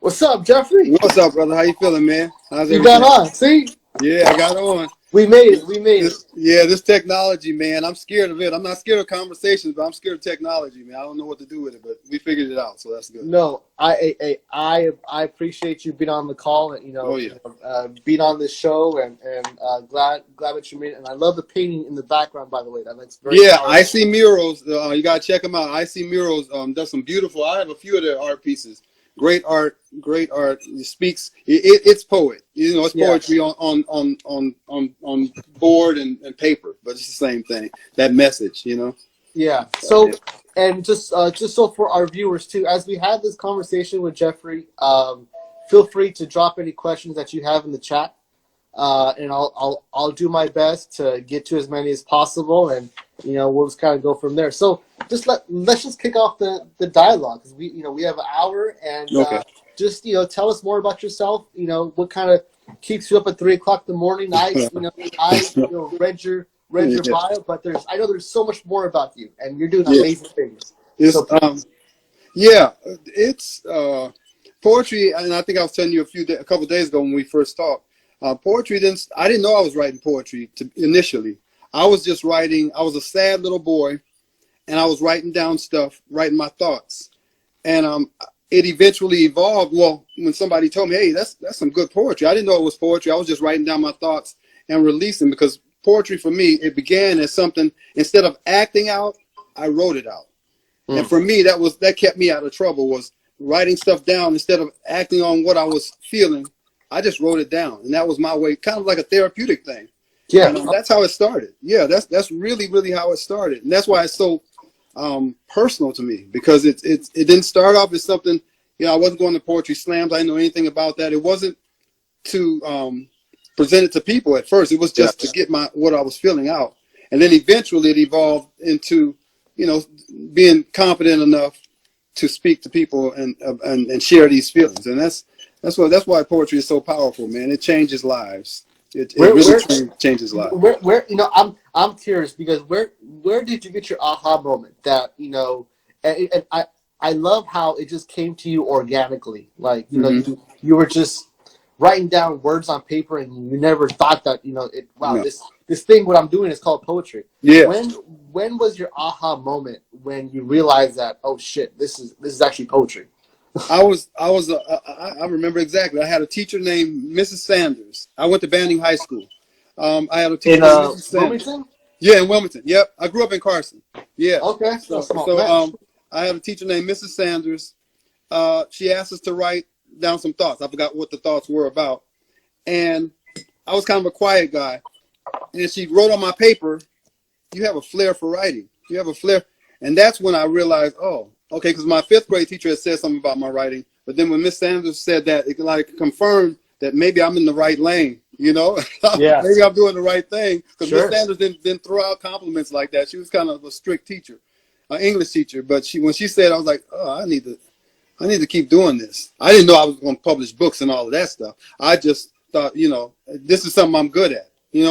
What's up, Jeffrey? What's up, brother? How you feeling, man? How's You got everything? on. See? Yeah, I got on. We made it. We made it. This technology, man. I'm scared of it. I'm not scared of conversations, but I'm scared of technology, man. I don't know what to do with it, but we figured it out, so that's good. No, I appreciate you being on the call and Oh yeah. being on this show and glad that you made it. And I love the painting in the background, by the way. That looks very Yeah, powerful. I see murals. You gotta check them out. I see murals. Does some beautiful. I have a few of their art pieces. Great art. Great art. It speaks. It's poet. You know, it's poetry on board and paper, but it's the same thing. That message, you know. Yeah. So, and just so for our viewers too, as we had this conversation with Jeffrey, feel free to drop any questions that you have in the chat, and I'll do my best to get to as many as possible, and we'll just kind of go from there. So let's just kick off the dialogue, because we have an hour, and Okay. just tell us more about yourself. What kind of keeps you up at 3 o'clock in the morning. I read your bio, but I know there's so much more about you, and you're doing amazing things. It's it's poetry, and I think I was telling you a couple of days ago when we first talked. Poetry I didn't know I was writing poetry initially. I was just writing. I was a sad little boy, and I was writing down stuff, writing my thoughts, and it eventually evolved. Well, when somebody told me, "Hey, that's some good poetry," I didn't know it was poetry. I was just writing down my thoughts and releasing, because poetry for me, it began as something, instead of acting out, I wrote it out. And for me, that kept me out of trouble, was writing stuff down instead of acting on what I was feeling. I just wrote it down, and that was my way, kind of like a therapeutic thing. Yeah, and that's how it started. Yeah, that's really, really how it started, and that's why it's so personal to me, because it didn't start off as something. I wasn't going to poetry slams. I didn't know anything about that. It wasn't to present it to people at first. It was just to get what I was feeling out, and then eventually it evolved into being confident enough to speak to people and share these feelings. And that's why poetry is so powerful, man. It changes lives. It really changes lives. Where I'm curious, because where did you get your aha moment that and I love how it just came to you organically, like you were just writing down words on paper, and you never thought that this thing what I'm doing is called poetry. Yeah. When was your aha moment when you realized that, oh shit, this is actually poetry? I remember exactly. I had a teacher named Mrs. Sanders. I went to Banning High School. I had a teacher named Mrs. Sanders. Wilmington? Yeah, in Wilmington. Yep. I grew up in Carson. Yeah. Okay. So I had a teacher named Mrs. Sanders. She asked us to write down some thoughts. I forgot what the thoughts were about. And I was kind of a quiet guy. And she wrote on my paper, "You have a flair for writing. You have a flair." And that's when I realized, oh, okay, because my 5th grade teacher had said something about my writing. But then when Miss Sanders said that, it like confirmed that maybe I'm in the right lane, Maybe I'm doing the right thing. Because Miss Sanders didn't throw out compliments like that. She was kind of a strict teacher, an English teacher. But when she said, I was like, oh, I need to keep doing this. I didn't know I was going to publish books and all of that stuff. I just thought, this is something I'm good at, and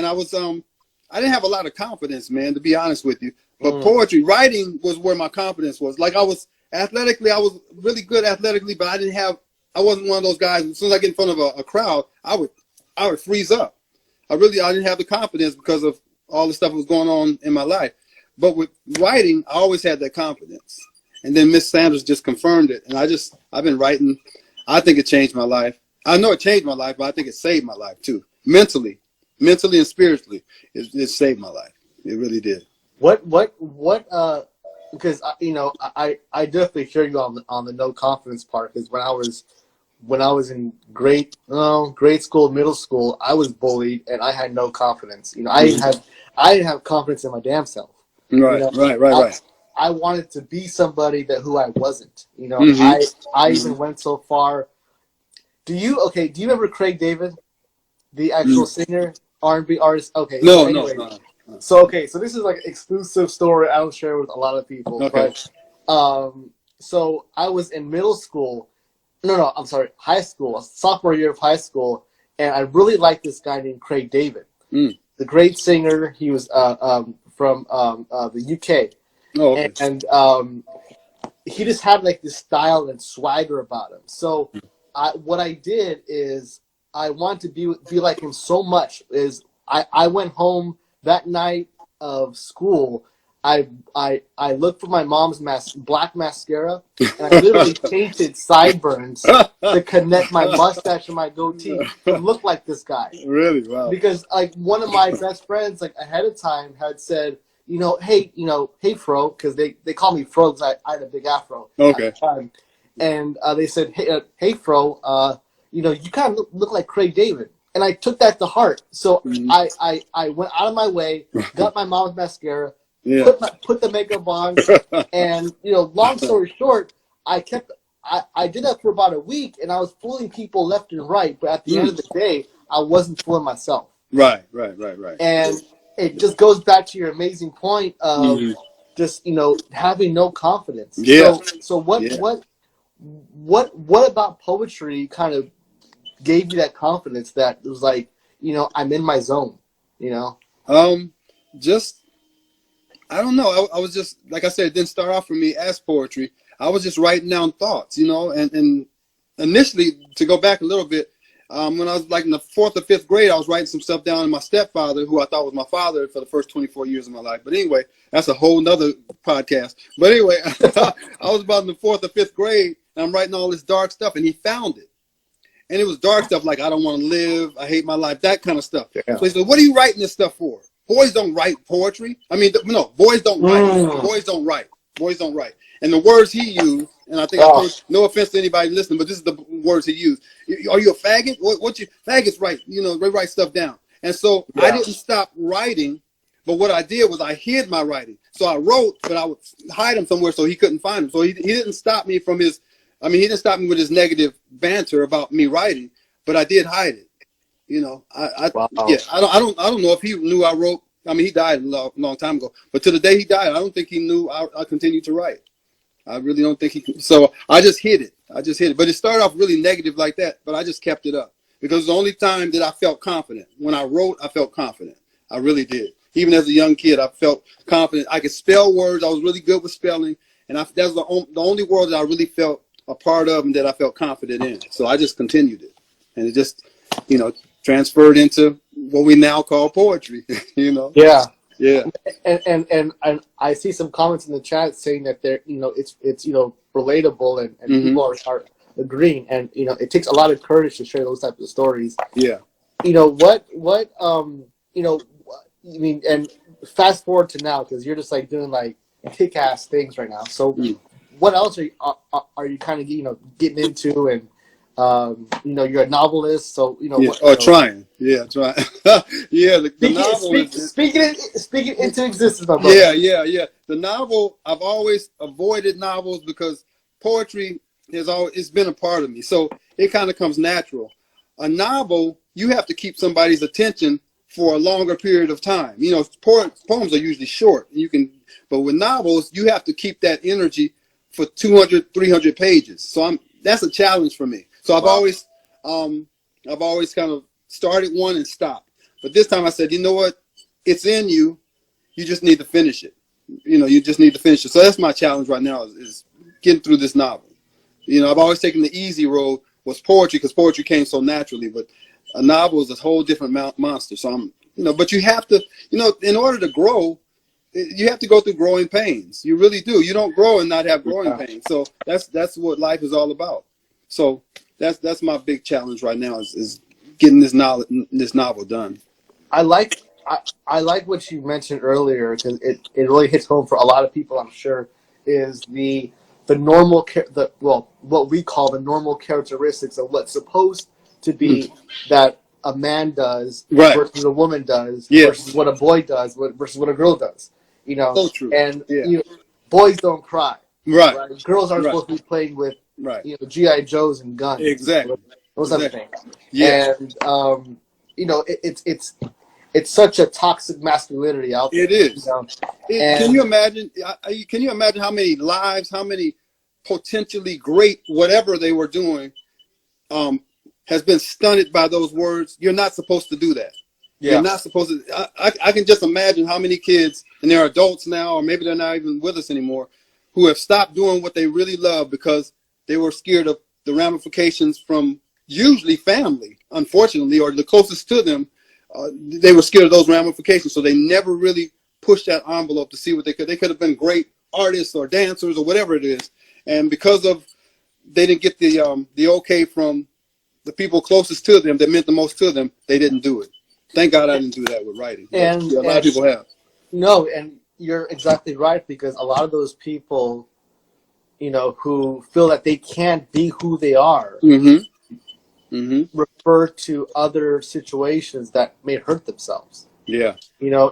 I was, I didn't have a lot of confidence, man, to be honest with you. But poetry, writing was where my confidence was. Like I was really good athletically, but I wasn't one of those guys. As soon as I get in front of a crowd, I would freeze up. I didn't have the confidence because of all the stuff that was going on in my life. But with writing, I always had that confidence. And then Miss Sanders just confirmed it. And I've been writing. I think it changed my life. I know it changed my life, but I think it saved my life too. Mentally and spiritually, it saved my life. It really did. Because I definitely hear you on the no confidence part, because when I was in grade school, middle school, I was bullied and I had no confidence. I didn't have confidence in my damn self. Right. I wanted to be somebody who I wasn't. I even went so far. Do you remember Craig David, the actual singer, R&B artist? Okay. No. So this is like an exclusive story I don't share with a lot of people. Okay. But so I was in middle school. No, I'm sorry, high school, sophomore year of high school, and I really liked this guy named Craig David, the great singer. He was from the UK. Oh, okay. And he just had like this style and swagger about him. So what I did is I wanted to be like him so much is I went home that night of school. I looked for my mom's black mascara, and I literally painted sideburns to connect my mustache and my goatee to look like this guy. Really? Wow. Because like one of my best friends, like ahead of time, had said, hey, Fro, because they call me Fro because I had a big afro Okay. at the time, and they said, hey, Fro, you kind of look like Craig David, and I took that to heart. So I went out of my way, got my mom's mascara, put the makeup on, and long story short, I did that for about a week, and I was fooling people left and right. But at the end of the day, I wasn't fooling myself. Right. And it just goes back to your amazing point of just having no confidence. Yeah. So what about poetry kind of gave you that confidence that it was like I'm in my zone? Just I don't know. I was just, like I said, it didn't start off for me as poetry. I was just writing down thoughts, and initially, to go back a little bit, when I was like in the 4th or 5th grade, I was writing some stuff down, and my stepfather, who I thought was my father for the first 24 years of my life. But anyway, that's a whole nother podcast. But anyway, I was about in the 4th or 5th grade, and I'm writing all this dark stuff, and he found it. And it was dark stuff like, I don't want to live, I hate my life, that kind of stuff. Yeah. So he said, what are you writing this stuff for? Boys don't write poetry. I mean, no, boys don't write. Boys don't write. Boys don't write. And the words he used, and I think, no offense to anybody listening, but this is the words he used. Are you a faggot? What you faggots write? They write stuff down. And so I didn't stop writing, but what I did was I hid my writing. So I wrote, but I would hide them somewhere so he couldn't find them. So he didn't stop me from his. I mean, he didn't stop me with his negative banter about me writing, but I did hide it. I don't know if he knew I wrote. I mean, he died a long time ago, but to the day he died, I don't think he knew I continued to write. I really don't think he. So I just hid it. But it started off really negative like that, but I just kept it up because it was the only time that I felt confident. When I wrote, I felt confident. I really did. Even as a young kid, I felt confident. I could spell words. I was really good with spelling, and that was the only word that I really felt a part of and that I felt confident in. So I just continued it, and it just, transferred into what we now call poetry. Yeah. And I see some comments in the chat saying that they're it's relatable and people are agreeing, and it takes a lot of courage to share those types of stories. Yeah. I mean, and fast forward to now, because you're just like doing like kick-ass things right now. So what else are you kind of getting into? And you're a novelist, so trying. Yeah, trying. Yeah, the novel. Speaking into existence, my brother. Yeah. The novel, I've always avoided novels because poetry it's been a part of me, so it kind of comes natural. A novel, you have to keep somebody's attention for a longer period of time. Poems are usually short. But with novels, you have to keep that energy for 200, 300 pages. So that's a challenge for me. So I've always kind of started one and stopped. But this time I said, you know what? It's in you. You just need to finish it. You just need to finish it. So that's my challenge right now is getting through this novel. I've always taken the easy road was poetry because poetry came so naturally. But a novel is a whole different monster. So but you have to, in order to grow, you have to go through growing pains. You really do. You don't grow and not have growing pains. So that's what life is all about. So that's my big challenge right now is getting this novel done. I like what you mentioned earlier because it really hits home for a lot of people. I'm sure is the normal what we call the normal characteristics of what's supposed to be that a man does versus a woman does versus what a boy does versus what a girl does. So true. And boys don't cry. Right. Girls aren't supposed to be playing with G.I. Joes and guns. Exactly. Those other things. Yeah. And it's such a toxic masculinity out there. It is. Can you imagine? Can you imagine how many lives, how many potentially great whatever they were doing, has been stunted by those words? You're not supposed to do that. Yeah. You're not supposed to. I can just imagine how many kids, and they're adults now, or maybe they're not even with us anymore, who have stopped doing what they really love because they were scared of the ramifications from usually family, unfortunately, or the closest to them. They were scared of those ramifications, so they never really pushed that envelope to see what they could. They could have been great artists or dancers or whatever it is, and because of they didn't get the okay from the people closest to them that meant the most to them, they didn't do it. Thank God I didn't do that with writing. But And yeah, a lot of people have. No, and you're exactly right, because a lot of those people, who feel that they can't be who they are, refer to other situations that may hurt themselves. Yeah.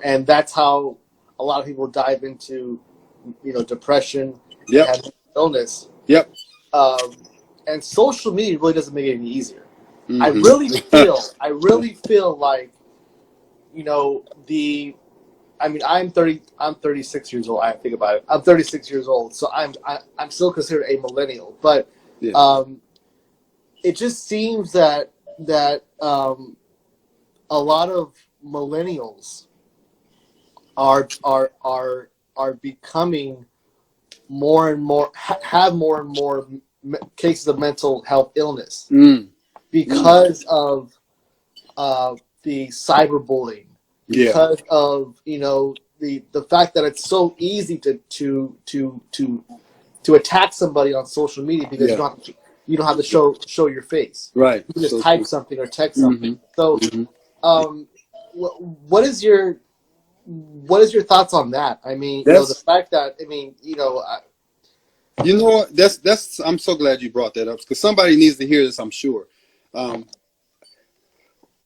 And that's how a lot of people dive into, depression, Yep. and illness. Yep. And social media really doesn't make it any easier. Mm-hmm. I really feel like, I'm 36 years old. I think about it. I'm 36 years old, so I'm still considered a millennial. But it just seems that a lot of millennials are becoming more and more, have more and more cases of mental health illness because of the cyberbullying, because of the fact that it's so easy to attack somebody on social media, because you don't have to show your face. Right. You can just type something or text something. So, what is your thoughts on that? I mean, the fact that that's I'm so glad you brought that up, because somebody needs to hear this, I'm sure.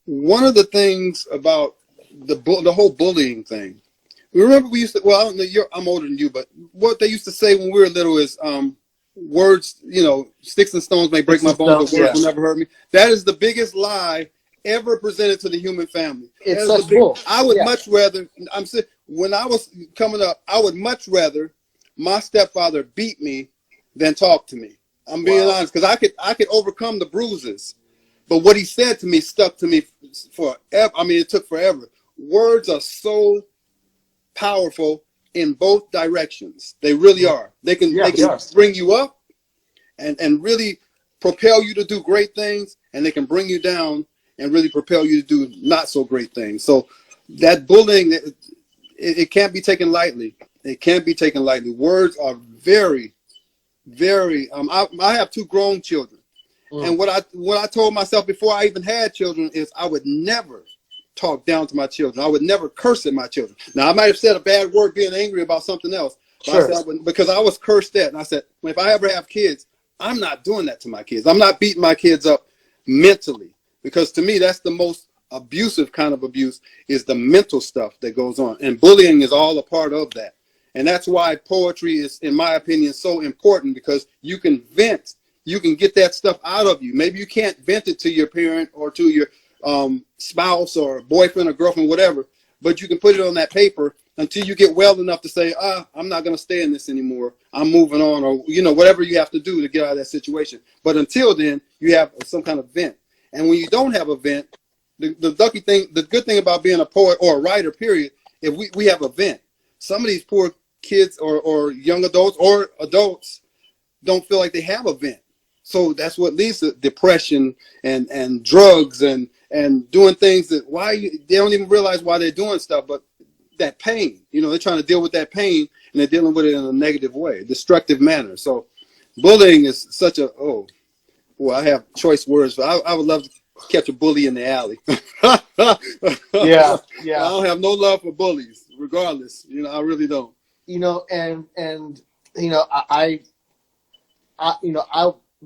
One of the things about the whole bullying thing, remember we used to, well, I don't know, I'm older than you, but what they used to say when we were little is words, sticks and stones may break my bones, but words will never hurt me. That is the biggest lie ever presented to the human family. It's such bull. I would much rather, when I was coming up, I would much rather my stepfather beat me than talk to me. I'm being honest, because I could overcome the bruises, but what he said to me stuck to me forever. I mean, it took forever. Words are so powerful in both directions. They really are. They can bring you up and really propel you to do great things, and they can bring you down and really propel you to do not so great things. So that bullying, it can't be taken lightly. It can't be taken lightly. Words are very, very. I have 2 grown children, and what I told myself before I even had children is I would never talk down to my children. I would never curse at my children. Now I might have said a bad word being angry about something else, but I said because I was cursed at, and I said, well, if I ever have kids, I'm not doing that to my kids. I'm not beating my kids up mentally, because to me that's the most abusive kind of abuse, is the mental stuff that goes on, and bullying is all a part of that. And that's why poetry is, in my opinion, so important, because you can vent, you can get that stuff out of you. Maybe you can't vent it to your parent or to your spouse or boyfriend or girlfriend, whatever, but you can put it on that paper until you get well enough to say, I'm not going to stay in this anymore. I'm moving on, or, whatever you have to do to get out of that situation. But until then, you have some kind of vent. And when you don't have a vent, the good thing about being a poet or a writer, period, if we have a vent. Some of these poor kids or young adults or adults don't feel like they have a vent. So that's what leads to depression and drugs and doing things that they don't even realize why they're doing stuff, but that pain, they're trying to deal with that pain, and they're dealing with it in a negative way, destructive manner. So bullying is such I have choice words, but I would love to catch a bully in the alley. Yeah. I don't have no love for bullies, regardless. I really don't. I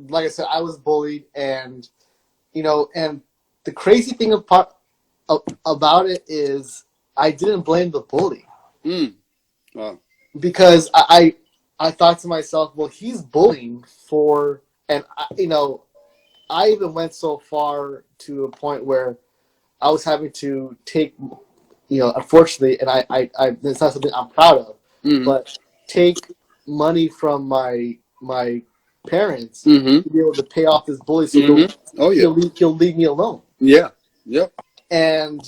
like I said, I was bullied, and and the crazy thing about it is I didn't blame the bully. Wow. Because I thought to myself, well, he's bullying for, and I even went so far to a point where I was having to take, unfortunately, and I it's not something I'm proud of, but take money from my parents to be able to pay off this bully, so he'll leave me alone. Yeah. Yep. And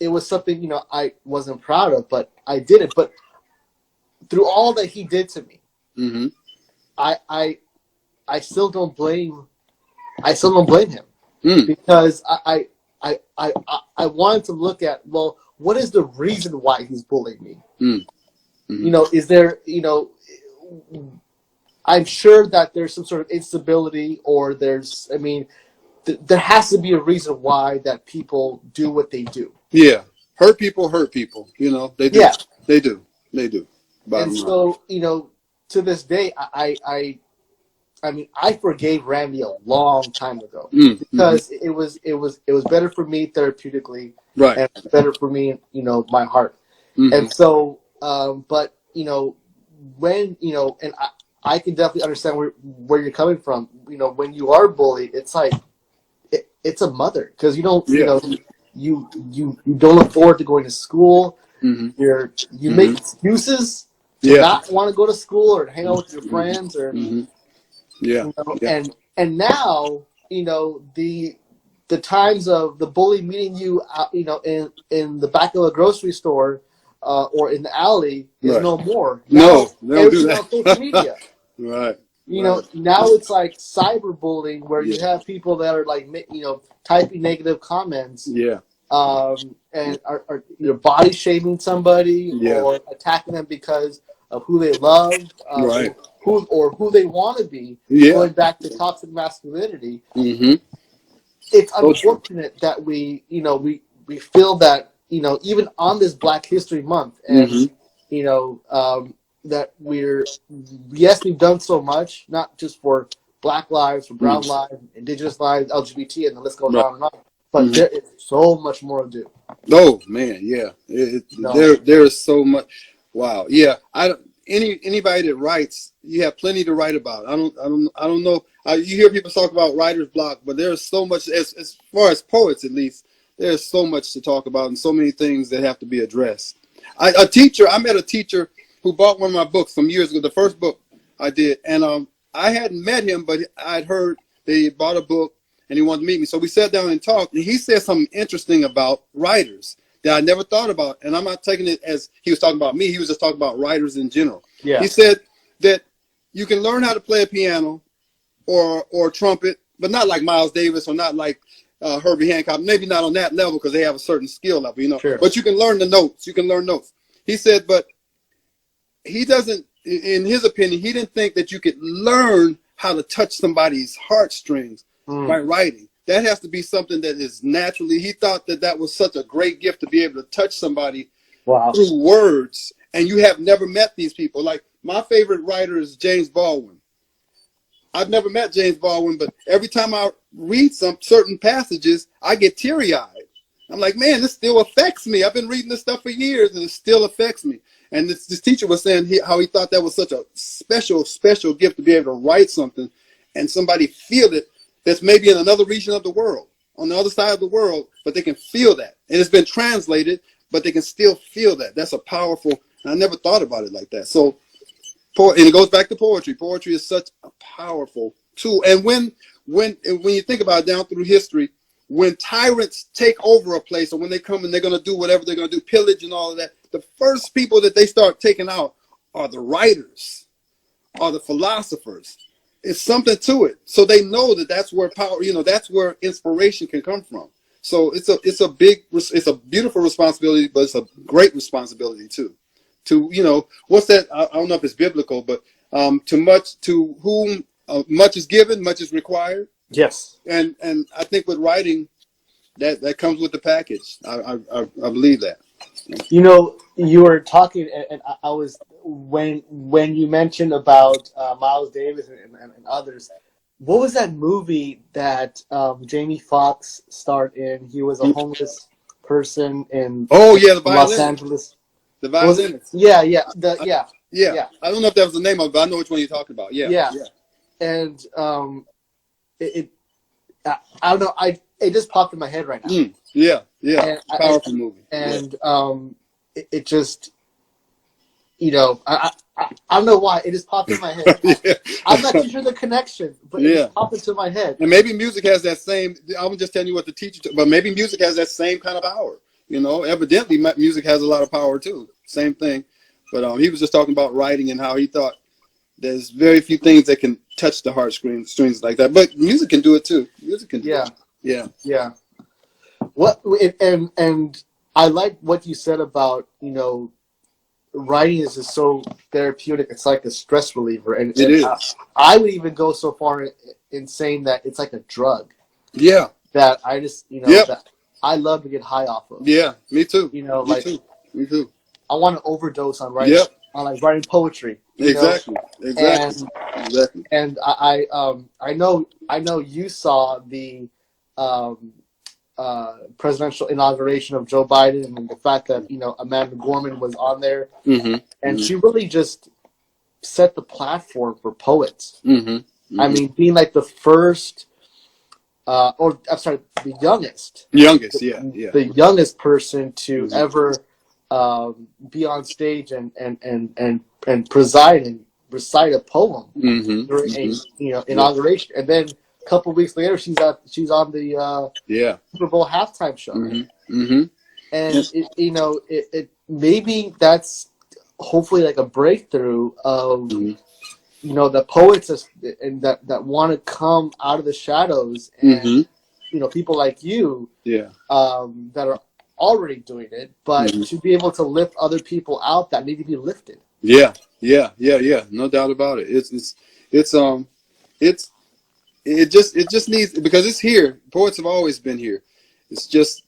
it was something I wasn't proud of, but I did it. But through all that he did to me, Mm-hmm. I still don't blame. I still don't blame him Mm. because I wanted to look at, well, what is the reason why he's bullying me? Mm. Mm-hmm. You know, is there, I'm sure that there's some sort of instability, or there's, I mean, there has to be a reason why that people do what they do. Yeah. Hurt people. You know, they do. Yeah. They do. They do. And Bottom line. so, to this day, I mean, I forgave Randy a long time ago Mm-hmm. because it was better for me therapeutically, Right. and better for me, my heart. Mm-hmm. And so, but when and I can definitely understand where you're coming from. When you are bullied, it's like it's a mother, because Yeah. you don't look forward to going to school. Mm-hmm. You make Mm-hmm. excuses to Yeah. not want to go to school or hang out with your Mm-hmm. friends, or Mm-hmm. Yeah. Yeah. and now the times of the bully meeting you in the back of a grocery store, or in the alley, is Right. no more. Now No, they don't do everything on social that. media. Right. Right. Now it's like cyberbullying, where you Yeah. have people that are like typing negative comments, Yeah. and are body shaming somebody, Yeah. or attacking them because of who they love, Right. who they want to be. Yeah. Going back to toxic masculinity, Mm-hmm. it's So true. unfortunate that we feel that even on this Black History Month, and Mm-hmm. that we've done so much, not just for Black lives, for Brown Mm-hmm. lives, Indigenous lives, LGBT, and the list goes Right. on and on. But Mm-hmm. there is so much more to do. Oh man, yeah. There is so much. Wow. Yeah. I don't. Anybody that writes, you have plenty to write about. I don't know. You hear people talk about writer's block, but there's so much, as far as poets at least, there's so much to talk about, and so many things that have to be addressed. I met a teacher who bought one of my books some years ago, the first book I did, and I hadn't met him, but I'd heard they bought a book and he wanted to meet me. So we sat down and talked, and he said something interesting about writers that I never thought about. And I'm not taking it as he was talking about me. He was just talking about writers in general. Yeah. He said that you can learn how to play a piano or trumpet, but not like Miles Davis, or not like Herbie Hancock. Maybe not on that level, because they have a certain skill level, Sure. But you can learn the notes. You can learn notes. He said, but he doesn't, in his opinion, he didn't think that you could learn how to touch somebody's heartstrings by writing. That has to be something that is naturally. He thought that was such a great gift, to be able to touch somebody through words, and you have never met these people. Like, my favorite writer is James Baldwin. I've never met James Baldwin, but every time I read some certain passages, I get teary-eyed. I'm like, man, this still affects me. I've been reading this stuff for years, and it still affects me. And this teacher was saying how he thought that was such a special, special gift, to be able to write something and somebody feel it, that's maybe in another region of the world, on the other side of the world, but they can feel that. And it's been translated, but they can still feel that. That's a powerful, and I never thought about it like that. So, and it goes back to poetry. Poetry is such a powerful tool. And when you think about it, down through history, when tyrants take over a place, or when they come and they're going to do whatever they're going to do, pillage and all of that, the first people that they start taking out are the writers, are the philosophers. It's something to it. So they know that that's where power, that's where inspiration can come from. So it's a beautiful responsibility, but it's a great responsibility too. To, what's that? I don't know if it's biblical, but to whom much is given, much is required. Yes. And I think with writing, that comes with the package. I believe that. You were talking, and I was, when you mentioned about Miles Davis and others. What was that movie that Jamie Foxx starred in? He was a homeless person in The Los violinist. Angeles. The violinist. Yeah. Yeah. I don't know if that was the name of it, but I know which one you're talking about. Yeah. And I don't know. It just popped in my head right now. Yeah. And Powerful movie. And it just, I don't know why it just popped in my head. I'm not too sure the connection, but it just popped into my head. And maybe music has that same. I was just telling you what the teacher, but maybe music has that same kind of power. Evidently music has a lot of power too. Same thing. But he was just talking about writing and how he thought there's very few things that can touch the strings like that. But music can do it too. Music can do it. Yeah. Yeah. What and I like what you said about, writing is just so therapeutic. It's like a stress reliever, and, It is. I would even go so far in saying that it's like a drug. Yeah. That I just Yep. that I love to get high off of. Yeah. Me too. Me too. Me too. I want to overdose on writing. Yep. On like writing poetry. Exactly. And I know you saw the presidential inauguration of Joe Biden, and the fact that Amanda Gorman was on there, and she really just set the platform for poets. I mean, being like the first, or I'm sorry, the youngest, the youngest person to ever be on stage and preside and recite a poem during a inauguration, and then a couple of weeks later, she's on the Super Bowl halftime show, and it maybe that's hopefully like a breakthrough of the poets and that want to come out of the shadows, and people like you that are already doing it, but to be able to lift other people out that need to be lifted. Yeah. No doubt about it. It just needs, because it's here. Poets have always been here. It's just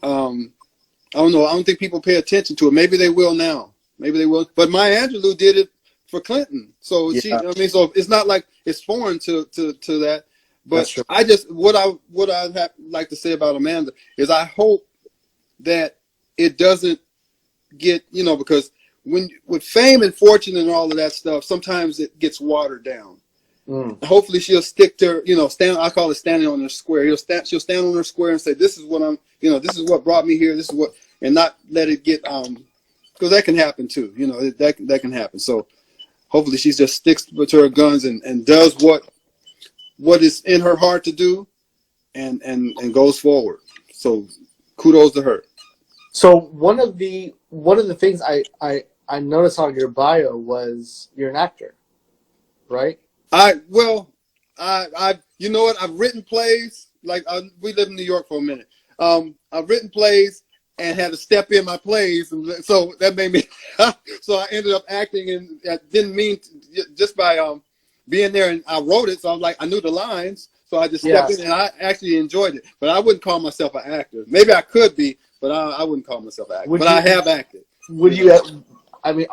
I don't know. I don't think people pay attention to it. Maybe they will now. Maybe they will. But Maya Angelou did it for Clinton, so so it's not like it's foreign to that. But I just what I like to say about Amanda is I hope that it doesn't get, because with fame and fortune and all of that stuff, sometimes it gets watered down. Hopefully she'll stick to, I call it standing on her square. She'll stand on her square and say, this is what this is what brought me here. This is what, and not let it get, because that can happen too. That can happen. So hopefully she just sticks to her guns and does what is in her heart to do, and goes forward. So kudos to her. So one of the things I noticed on your bio was you're an actor, right? You know what? I've written plays. Like we live in New York for a minute. I've written plays and had to step in my plays, and so that made me. So I ended up acting, and I didn't mean to, just by being there, and I wrote it. So I was like, I knew the lines, so I just stepped in, and I actually enjoyed it. But I wouldn't call myself an actor. Maybe I could be, but I wouldn't call myself an actor. I have acted. Would you? I mean,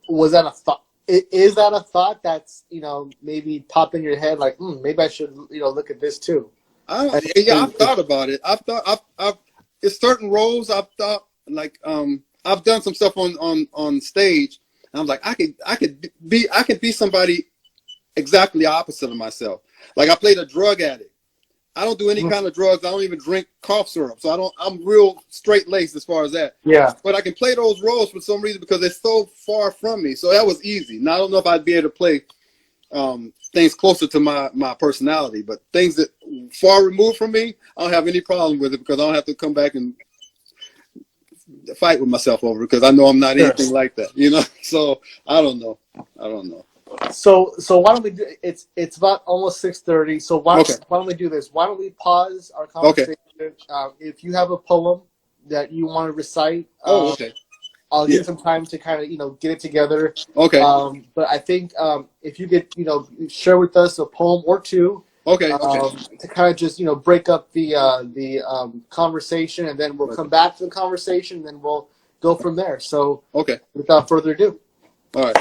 was that a thought? Is that a thought that's maybe pop in your head, like maybe I should look at this too? I've thought about it. It's certain roles I've thought, like I've done some stuff on stage, and I'm like, I could be somebody exactly opposite of myself. Like I played a drug addict. I don't do any kind of drugs. I don't even drink cough syrup. So I'm real straight laced as far as that. Yeah. But I can play those roles for some reason because they're so far from me. So that was easy. Now I don't know if I'd be able to play things closer to my personality, but things that far removed from me, I don't have any problem with it, because I don't have to come back and fight with myself over it, because I know I'm not anything like that. So I don't know. So why don't we do? It's about almost 6:30. So why don't we do this? Why don't we pause our conversation? If you have a poem that you want to recite, I'll give you some time to kind of get it together. Okay. But I think if you could share with us a poem or two. To kind of just break up the conversation, and then we'll come back to the conversation, and then we'll go from there. So without further ado. All right.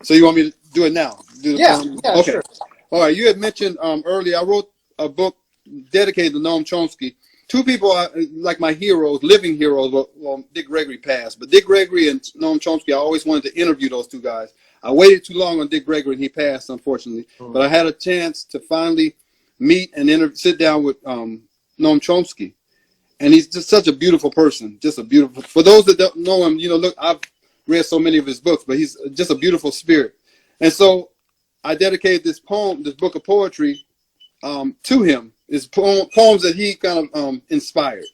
So you want me to do it now? Yeah, sure. All right. You had mentioned earlier, I wrote a book dedicated to Noam Chomsky. Two people are like my heroes, living heroes. Well, Dick Gregory passed, but Dick Gregory and Noam Chomsky, I always wanted to interview those two guys. I waited too long on Dick Gregory, and he passed, unfortunately. But I had a chance to finally meet and sit down with Noam Chomsky. And he's just such a beautiful person. For those that don't know him, look, I've read so many of his books, but he's just a beautiful spirit. And so I dedicated this book of poetry to him. It's poems that he kind of inspired.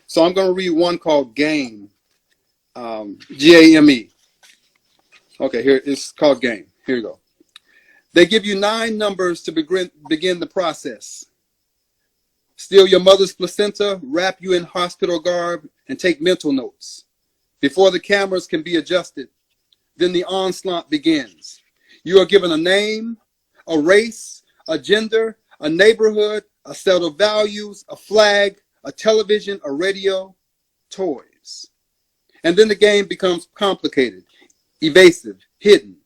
So I'm going to read one called Game. GAME. Okay, here it's called game. Here you go. They give you 9 numbers to begin the process. Steal your mother's placenta, wrap you in hospital garb, and take mental notes. Before the cameras can be adjusted, then the onslaught begins. You are given a name, a race, a gender, a neighborhood, a set of values, a flag, a television, a radio, toys. And then the game becomes complicated, evasive, hidden.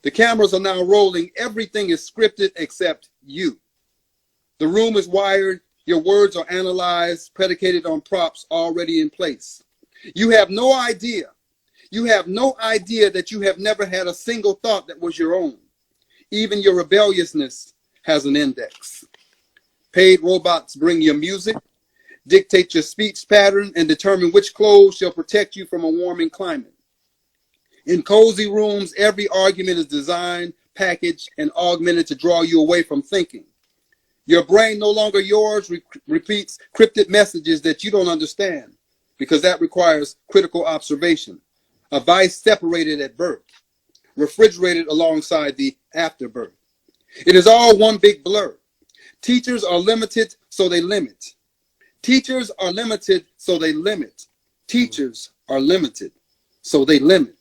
The cameras are now rolling. Everything is scripted except you. The room is wired. Your words are analyzed, predicated on props already in place. You have no idea. You have no idea that you have never had a single thought that was your own. Even your rebelliousness has an index. Paid robots bring your music, dictate your speech pattern, and determine which clothes shall protect you from a warming climate. In cozy rooms, every argument is designed, packaged, and augmented to draw you away from thinking. Your brain, no longer yours, repeats cryptic messages that you don't understand, because that requires critical observation. A vice separated at birth, refrigerated alongside the afterbirth. It is all one big blur. Teachers are limited, so they limit. Teachers are limited, so they limit. Teachers are limited, so they limit.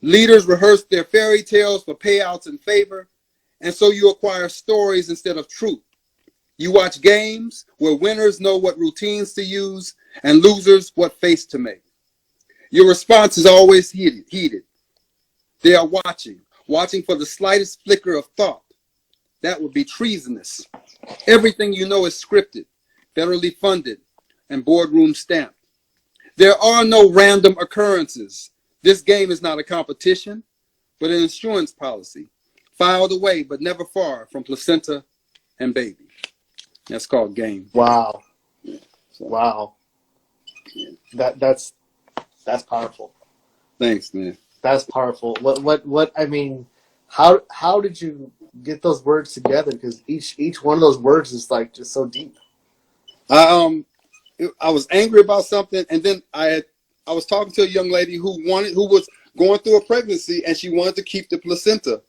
Leaders rehearse their fairy tales for payouts and favor, and so you acquire stories instead of truth. You watch games where winners know what routines to use and losers what face to make. Your response is always heated. They are watching for the slightest flicker of thought. That would be treasonous. Everything you know is scripted, federally funded, and boardroom stamped. There are no random occurrences. This game is not a competition, but an insurance policy, filed away but never far from placenta and baby. That's called game. Wow. Yeah, so, wow. Yeah. That's powerful. Thanks, man. That's powerful. What I mean, how did you get those words together? Because each one of those words is like just so deep. I was angry about something, and then I was talking to a young lady who was going through a pregnancy, and she wanted to keep the placenta,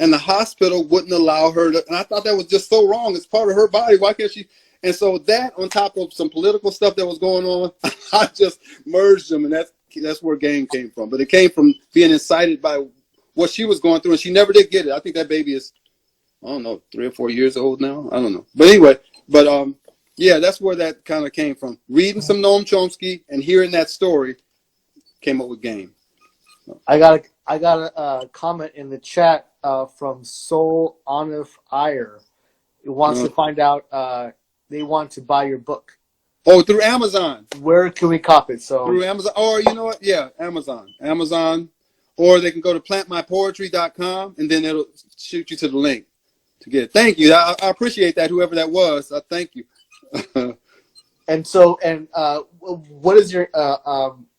and the hospital wouldn't allow her to. And I thought that was just so wrong. It's part of her body. Why can't she? And so that, on top of some political stuff that was going on, I just merged them, and that's where game came from. But it came from being incited by what she was going through, and she never did get it. I think that baby is, I don't know, 3 or 4 years old now. I don't know. But anyway, yeah, that's where that kind of came from. Reading some Noam Chomsky and hearing that story came up with game. I got a comment in the chat from Soul Onif Iyer. It wants to find out. They want to buy your book. Oh, through Amazon. Where can we cop it? So through Amazon, or you know what? Yeah, Amazon, or they can go to plantmypoetry.com and then it'll shoot you to the link to get it. Thank you. I appreciate that. Whoever that was, thank you. What is your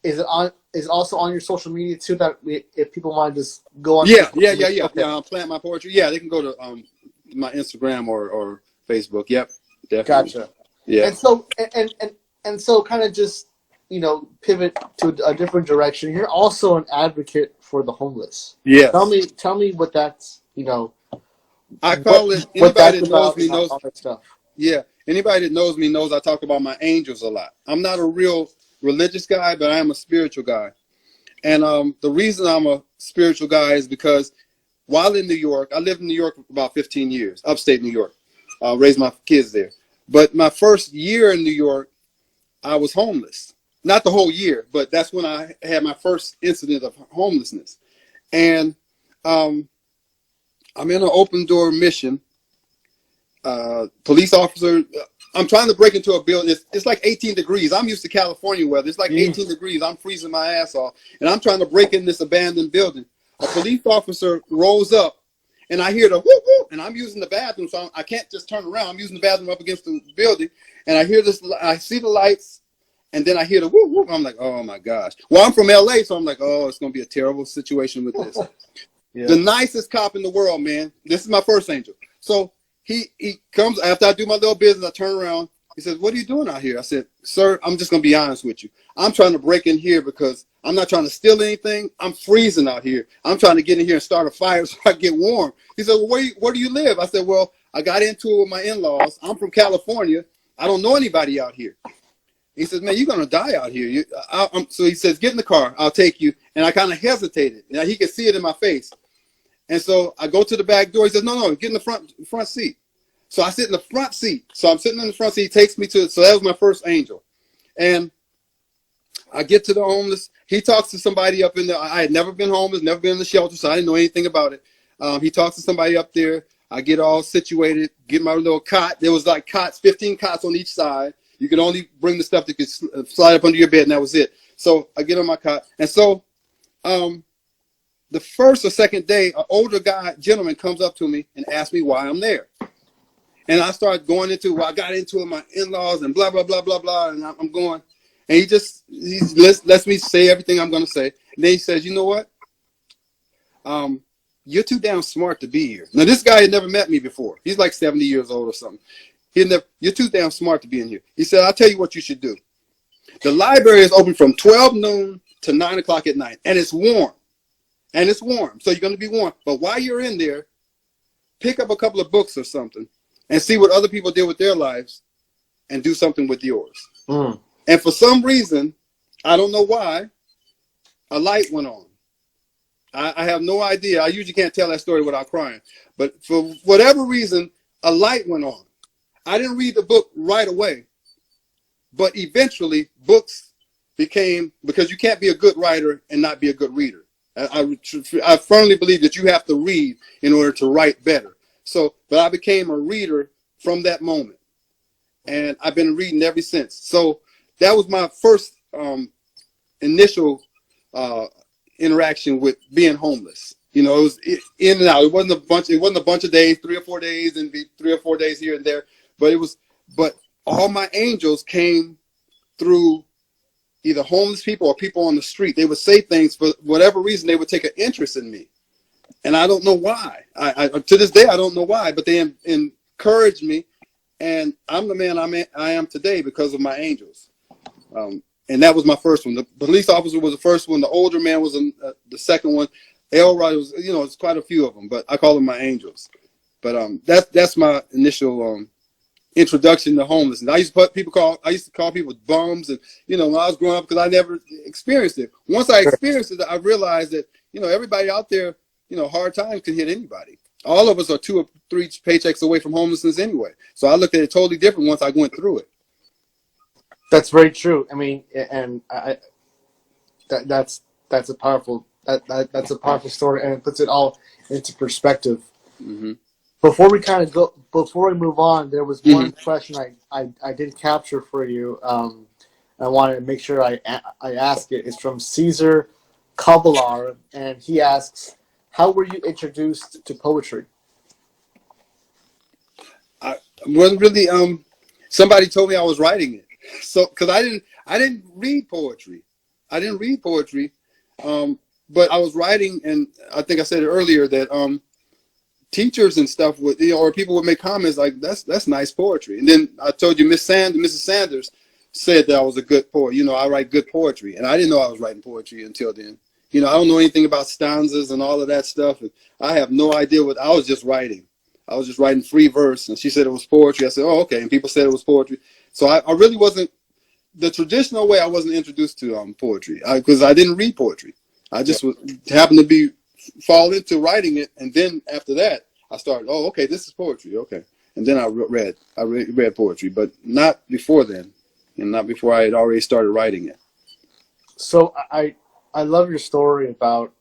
is it also on your social media too, that if people want to just go on? Yeah. Okay. Plant My Poetry. Yeah, they can go to my Instagram or Facebook. Yep, definitely. Gotcha. Yeah. And so kind of just pivot to a different direction. You're also an advocate for the homeless. Yeah. Tell me what that's I call it, anybody that knows me knows all that stuff. Yeah. Anybody that knows me knows I talk about my angels a lot. I'm not a real religious guy, but I am a spiritual guy. And the reason I'm a spiritual guy is because while in New York, I lived in New York for about 15 years, upstate New York. Raised my kids there. But my first year in New York, I was homeless. Not the whole year, but that's when I had my first incident of homelessness. And I'm in an open door mission. Police officer, I'm trying to break into a building. It's like 18 degrees. I'm used to California weather. It's like 18 degrees. I'm freezing my ass off. And I'm trying to break in this abandoned building. A police officer rolls up, and I hear the whoop whoop, and I'm using the bathroom, so I can't just turn around. I'm using the bathroom up against the building, and I hear this. I see the lights, and then I hear the whoop whoop. I'm like, oh my gosh. Well, I'm from LA, so I'm like, oh, it's gonna be a terrible situation with this. Yeah. The nicest cop in the world, man. This is my first angel. So he comes after I do my little business. I turn around, He says, what are you doing out here? I said, sir, I'm just going to be honest with you. I'm trying to break in here because I'm not trying to steal anything. I'm freezing out here. I'm trying to get in here and start a fire so I get warm. He said, well, where do you live? I said, well, I got into it with my in-laws. I'm from California. I don't know anybody out here. He says, man, you're going to die out here. So he says, get in the car. I'll take you. And I kind of hesitated. Now, he could see it in my face. And so I go to the back door. He says, no, get in the front seat. So I sit in the front seat. So I'm sitting in the front seat. He takes me to, so that was my first angel. And I get to the homeless. He talks to somebody up in there. I had never been homeless, never been in the shelter, so I didn't know anything about it. He talks to somebody up there. I get all situated, get my little cot. There was like cots, 15 cots on each side. You could only bring the stuff that could slide up under your bed, and that was it. So I get on my cot. And so the first or second day, an older gentleman comes up to me and asks me why I'm there. And I start going into, well, I got into it with my in-laws and blah, blah, blah, blah, blah. And I'm going. And he lets me say everything I'm going to say. And then he says, you know what? You're too damn smart to be here. Now, this guy had never met me before. He's like 70 years old or something. You're too damn smart to be in here. He said, I'll tell you what you should do. The library is open from 12 noon to 9 o'clock at night. And it's warm. So you're going to be warm. But while you're in there, pick up a couple of books or something and see what other people did with their lives and do something with yours. Mm. And for some reason, I don't know why, a light went on. I have no idea. I usually can't tell that story without crying. But for whatever reason, a light went on. I didn't read the book right away. But eventually, books became, because you can't be a good writer and not be a good reader. I firmly believe that you have to read in order to write better. But I became a reader from that moment. And I've been reading ever since. So that was my first initial interaction with being homeless. You know, it was in and out. It wasn't a bunch of days, 3 or 4 days, and be 3 or 4 days here and there. But all my angels came through either homeless people or people on the street. They would say things for whatever reason. They would take an interest in me, and I don't know why. I to this day I don't know why. But they encouraged me, and I'm the man I am today because of my angels. And that was my first one. The police officer was the first one. The older man was the second one. Elrod was, it's quite a few of them, but I call them my angels. But that's my initial introduction to homelessness. I used to call people bums, and when I was growing up, because I never experienced it. Once I experienced it, I realized that everybody out there, hard times can hit anybody. All of us are 2 or 3 paychecks away from homelessness anyway. So I looked at it totally different once I went through it. That's very true. I mean, and that's a powerful that's a powerful story, and it puts it all into perspective. Mm-hmm. Before we move on, there was one question I did capture for you. I wanted to make sure I ask it. It's from Caesar Kabalar, and he asks, "How were you introduced to poetry?" I wasn't really. Somebody told me I was writing it. So, because I didn't read poetry. But I was writing, and I think I said it earlier that teachers and stuff would, or people would make comments like, that's nice poetry. And then I told you Mrs. Sanders said that I was a good poet. I write good poetry, and I didn't know I was writing poetry until then. I don't know anything about stanzas and all of that stuff. And I have no idea what I was just writing. I was just writing free verse, and she said it was poetry. I said, oh, okay. And people said it was poetry. So I really wasn't, the traditional way I wasn't introduced to poetry, because I didn't read poetry. I just happened to fall into writing it. And then after that, I started, oh, okay, this is poetry. Okay. And then I read poetry, but not before then, and not before I had already started writing it. So I love your story about,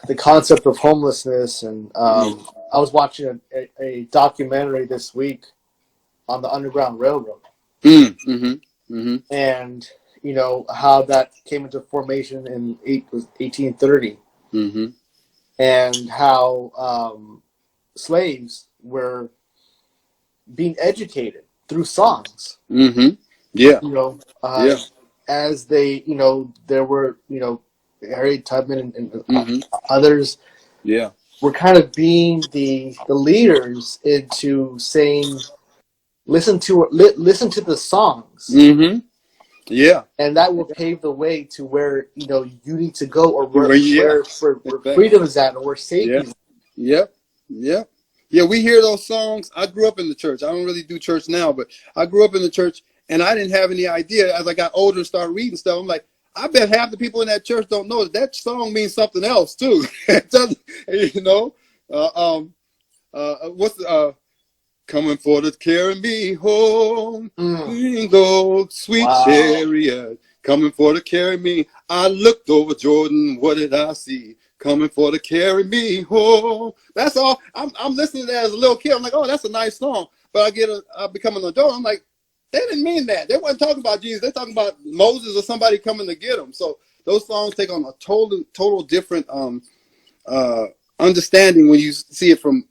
the concept of homelessness. And I was watching a documentary this week on the Underground Railroad. Mm-hmm. Mm-hmm. And, how that came into formation in 1830. Mm-hmm. And how slaves were being educated through songs. Mm-hmm. Yeah. As they, there were, Harriet Tubman and others. Yeah. Were kind of being the leaders into saying, listen to the songs, Mm-hmm. Yeah. and that will pave the way to where you need to go, or where Yeah. where Exactly. freedom is at, or where safety Yeah. is. Yep. Yep. Yeah, we hear those songs. I grew up in the church. I don't really do church now, but I grew up in the church, and I didn't have any idea. As I got older and started reading stuff, I'm like, I bet half the people in that church don't know that song means something else too. It doesn't, you know. What's coming for to carry me home? Mm, Bingo, sweet wow. chariot, coming for to carry me. I looked over Jordan. What did I see? Coming for to carry me home. That's all. I'm listening to that as a little kid. I'm like, oh, that's a nice song. But I become an adult. I'm like, they didn't mean that. They weren't talking about Jesus. They're talking about Moses or somebody coming to get them. So those songs take on a total different uh, understanding when you see it from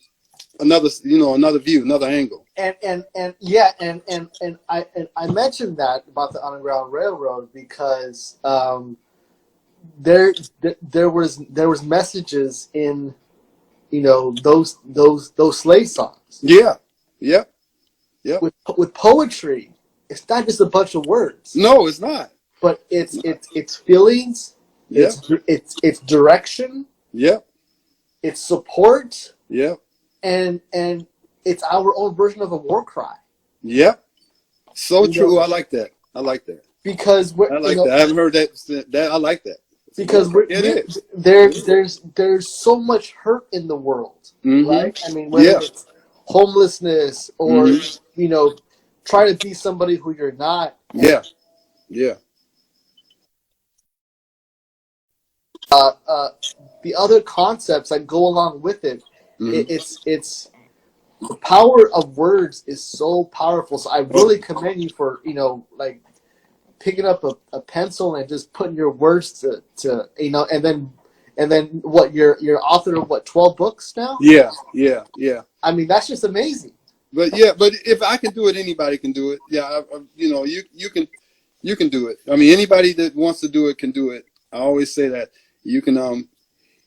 another view, another angle. And yeah, and I mentioned that about the Underground Railroad because there there was messages in those slave songs. Yeah, yep, yep. With poetry, it's not just a bunch of words, No, it's not. but It's not. it's feelings, Yep, it's direction, yep, it's support, yep, and it's our own version of a war cry. yep. So You know, true. I like that. I like that. because I like that. I haven't heard that. That I like that. because It is. there there's so much hurt in the world, Mm-hmm. right? I mean, whether Yeah. it's homelessness or Mm-hmm. try to be somebody who you're not. Yeah. Yeah. uh, uh, the other concepts that go along with it, Mm-hmm. it's the power of words is so powerful. So I really commend you for like picking up a pencil and just putting your words to and then what you're author of, what, 12 books now? Yeah. Yeah. Yeah. I mean, that's just amazing. But yeah, but if I can do it, anybody can do it. Yeah, you can do it. I mean, anybody that wants to do it can do it. I always say that you can.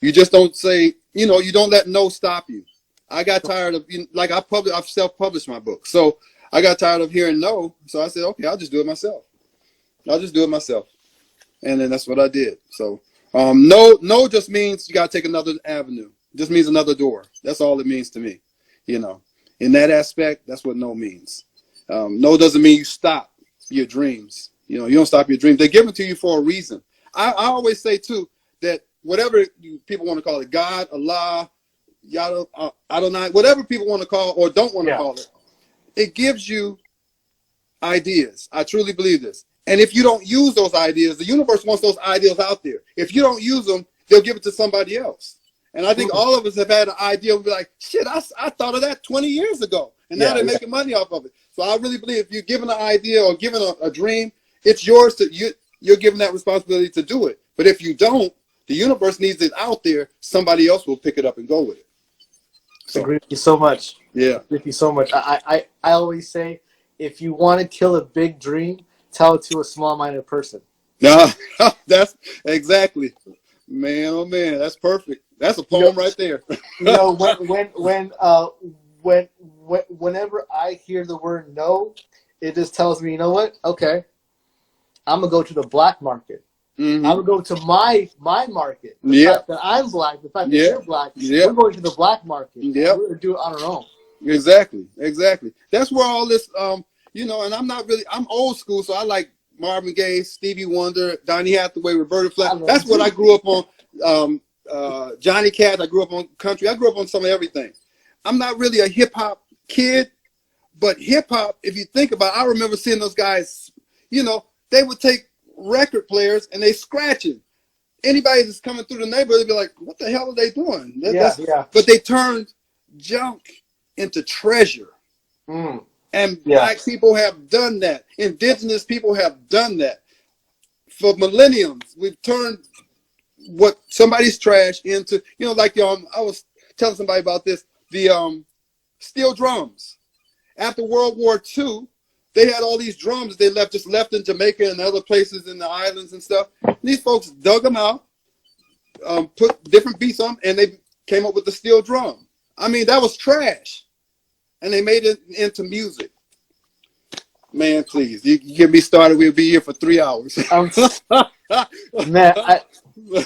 You just don't say. You don't let no stop you. I got tired of like I've self-published my book, so I got tired of hearing no. So I said, okay, I'll just do it myself. I'll just do it myself, and then that's what I did. So no just means you got to take another avenue. It just means another door. That's all it means to me. You know, in that aspect, that's what no means. No doesn't mean you stop your dreams. You don't stop your dreams. They're given to you for a reason. I always say too that whatever people want to call it, God, Allah, Yada, Adonai, whatever people want to call or don't want to call it, it gives you ideas. I truly believe this. And if you don't use those ideas, the universe wants those ideas out there. If you don't use them, they'll give it to somebody else. And I think all of us have had an idea. We'll be like, shit, I thought of that 20 years ago. And now they're making money off of it. So I really believe if you're given an idea or given a dream, it's yours you're given that responsibility to do it. But if you don't, the universe needs it out there. Somebody else will pick it up and go with it. I agree with you so much. Yeah. With you so much. I always say, if you want to kill a big dream, tell it to a small-minded person. No, that's exactly, man. Oh man, that's perfect. That's a poem right there. Whenever I hear the word no, it just tells me, you know what? Okay, I'm gonna go to the black market. Mm-hmm. I'm gonna go to my market. The fact that I'm black, the fact that you're black, we're going to the black market. Yeah, we're gonna do it on our own. Exactly. That's where all this, and I'm old school, so I like Marvin Gaye, Stevie Wonder, Donny Hathaway, Roberta Flack. That's what I grew up on. Johnny Cash. I grew up on country. I grew up on some of everything. I'm not really a hip hop kid, but hip hop, if you think about it, I remember seeing those guys, they would take record players and they scratch it. Anybody that's coming through the neighborhood would be like, what the hell are they doing? But they turned junk into treasure. And black people have done that. Indigenous people have done that. For millenniums, we've turned what somebody's trash into, I was telling somebody about this, the steel drums. After World War II, they had all these drums they left in Jamaica and other places in the islands and stuff. And these folks dug them out, put different beats on, and they came up with the steel drum. I mean, that was trash. And they made it into music. Man, please, you get me started. We'll be here for 3 hours. Um, man,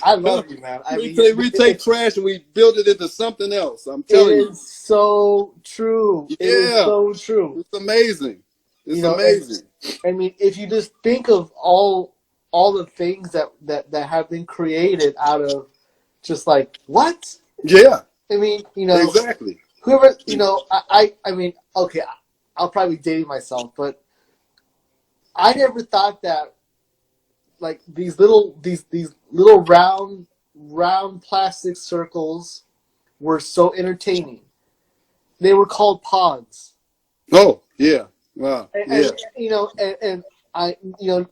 I love you, man. I mean, We take trash and we build it into something else. I'm it telling you. is so true. It is Yeah, so true. it's amazing. You It's know, and amazing. I mean, if you just think of all the things that have been created out of just like what? Yeah, I mean, exactly. whoever, I mean, okay, I'll probably be dating myself, but I never thought that like these little round plastic circles were so entertaining. They were called pods. Oh, yeah. Wow. Yeah. And I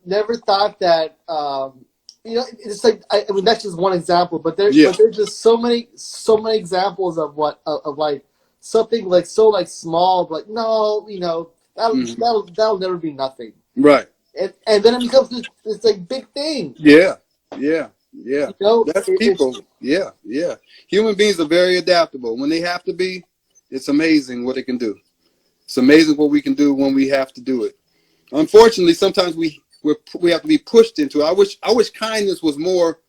never thought that it's like I mean that's just one example, but Yeah. there's just so many examples of what of like something like so like small, but no, Hmm. that'll never be nothing, Right. and then it becomes this like big thing. Yeah. Yeah. Yeah. That's It's people. Yeah. Yeah. Human beings are very adaptable. When they have to be, it's amazing what they can do. It's amazing what we can do when we have to do it. Unfortunately, sometimes we have to be pushed into it. I wish kindness was more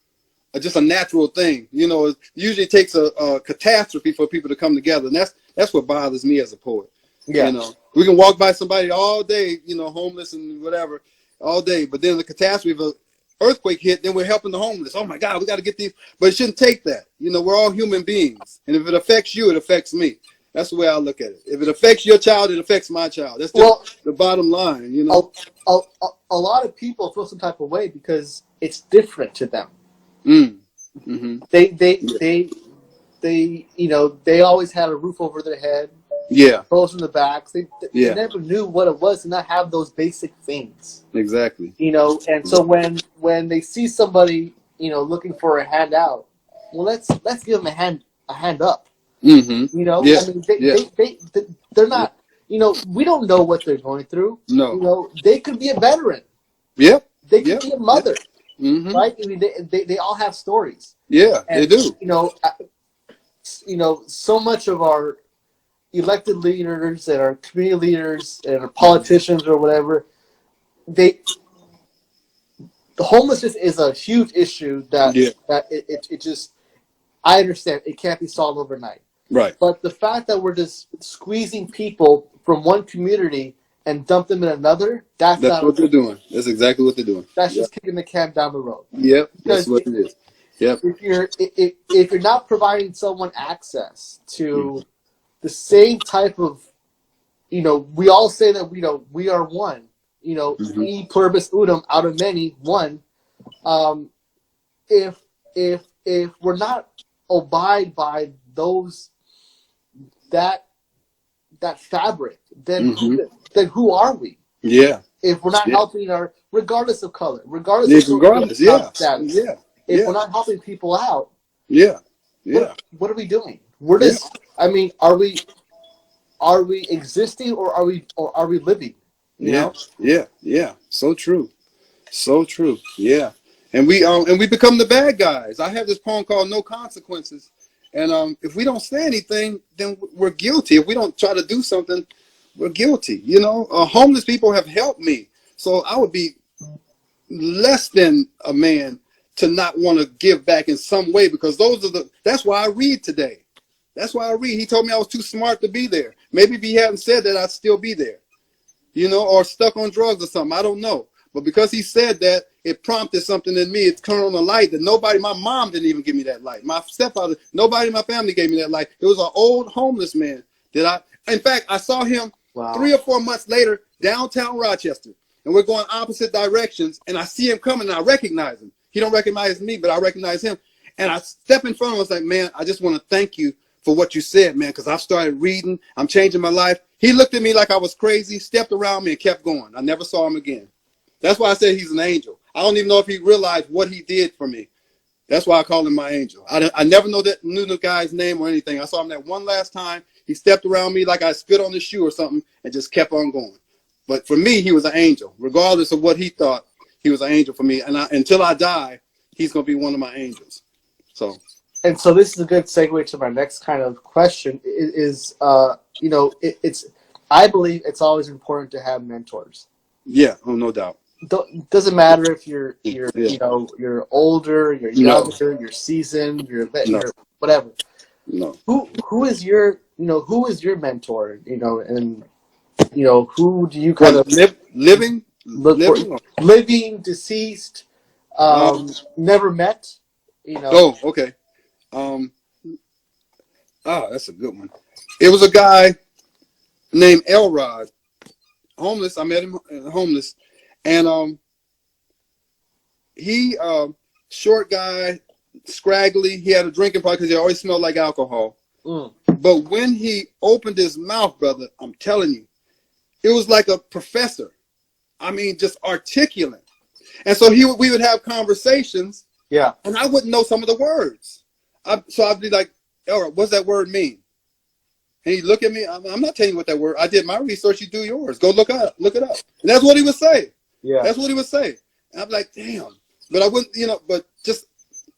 just a natural thing. It usually takes a catastrophe for people to come together, and that's what bothers me as a poet. yeah. We can walk by somebody all day, homeless and whatever, all day, but then the catastrophe of an earthquake hit, then we're helping the homeless. Oh my God, we got to get these, but it shouldn't take that. We're all human beings, and if it affects you, it affects me. That's the way I look at it. If it affects your child, it affects my child. That's just Well, the bottom line. a, a, a lot of people feel some type of way because it's different to them. Mm. Mm-hmm. They they Yeah. they they always had a roof over their head, Yeah. clothes in the backs. They Yeah. never knew what it was to not have those basic things. Exactly. And so when they see somebody looking for a handout, well, let's give them a hand up. Mm-hmm. Yeah. I mean Yeah. they're not. We don't know what they're going through. No. They could be a veteran. Yep. They could Yep. be a Yep. mother, Mm-hmm. right? I mean, they all have stories, Yeah, they and do. so much of our elected leaders and our community leaders and our politicians or whatever, they the homelessness is a huge issue Yeah. that it just I understand it can't be solved overnight. Right. But the fact that we're just squeezing people from one community and dump them in another, that's That's not what they're okay. doing. That's exactly what they're doing. That's Yep. just kicking the can down the road. Yep. That's Because what it is. Yep. if you're not providing someone access Mm-hmm. to the same type of we all say that we are one. Mm-hmm. E pluribus unum, out of many, one. Um, if if we're not abide by those that fabric, then Mm-hmm. then who are we? Yeah. If we're not Yeah. helping regardless of color, regardless Yeah. of Regardless. socioeconomic Yeah. status, Yeah. if Yeah. we're not helping people out, Yeah. Yeah. what are we doing? We're Yeah. just. I mean, are we existing or are we living? You Yeah. know. Yeah. Yeah. So true. So true. Yeah. And we become the bad guys. I have this poem called No Consequences. And if we don't say anything, then we're guilty. If we don't try to do something, we're guilty. Homeless people have helped me. So I would be less than a man to not want to give back in some way, because that's why I read today. That's why I read. He told me I was too smart to be there. Maybe if he hadn't said that, I'd still be there. Or stuck on drugs or something. I don't know. But because he said that, it prompted something in me. It turned on a light that my mom didn't even give me that light. My stepfather, nobody in my family gave me that light. It was an old homeless man in fact, I saw him Wow. 3 or 4 months later, downtown Rochester. And we're going opposite directions. And I see him coming and I recognize him. He don't recognize me, but I recognize him. And I step in front of him. I was like, man, I just want to thank you for what you said, man, because I've started reading. I'm changing my life. He looked at me like I was crazy, stepped around me, and kept going. I never saw him again. That's why I said he's an angel. I don't even know if he realized what he did for me. That's why I call him my angel. I never knew the guy's name or anything. I saw him that one last time. He stepped around me like I spit on his shoe or something and just kept on going. But for me, he was an angel. Regardless of what he thought, he was an angel for me. And until I die, he's going to be one of my angels. So. And so this is a good segue to my next kind of question. It's I believe it's always important to have mentors. Yeah, oh, no doubt. Doesn't matter if you're Yeah. you're older, you're No, younger, you're seasoned, no, you're whatever. no. Who is your who is your mentor? And who do you kind What of look for? living? Living, deceased, never met. Oh, okay. Um, that's a good one. It was a guy named Elrod, homeless. I met him homeless, and he short guy, scraggly. He had a drinking problem because he always smelled like alcohol. Mm. But when he opened his mouth, brother, I'm telling you, it was like a professor. I mean, just articulate. And so we would have conversations. Yeah. And I wouldn't know some of the words. So I'd be like, Elrod, what's that word mean? And he'd look at me. I'm not telling you what that word. I did my research. You do yours. Go look it up. And that's what he would say. Yeah. That's what he would say. And I'm like, damn. But I wouldn't, but just,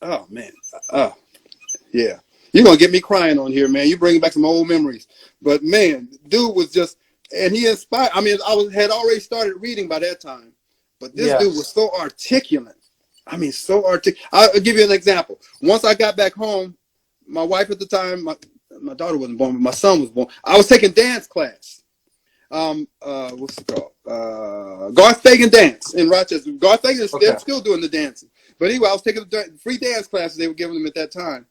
oh, man. Yeah. You're going to get me crying on here, man. You're bringing back some old memories. But, man, dude was just, and he inspired. I mean, had already started reading by that time. But this dude was so articulate. I mean, so articulate. I'll give you an example. Once I got back home, my wife at the time, my daughter wasn't born, but my son was born. I was taking dance class. What's it called? Garth Fagan dance in Rochester. Garth Fagan is still doing the dancing. But anyway, I was taking the free dance classes they were giving them at that time.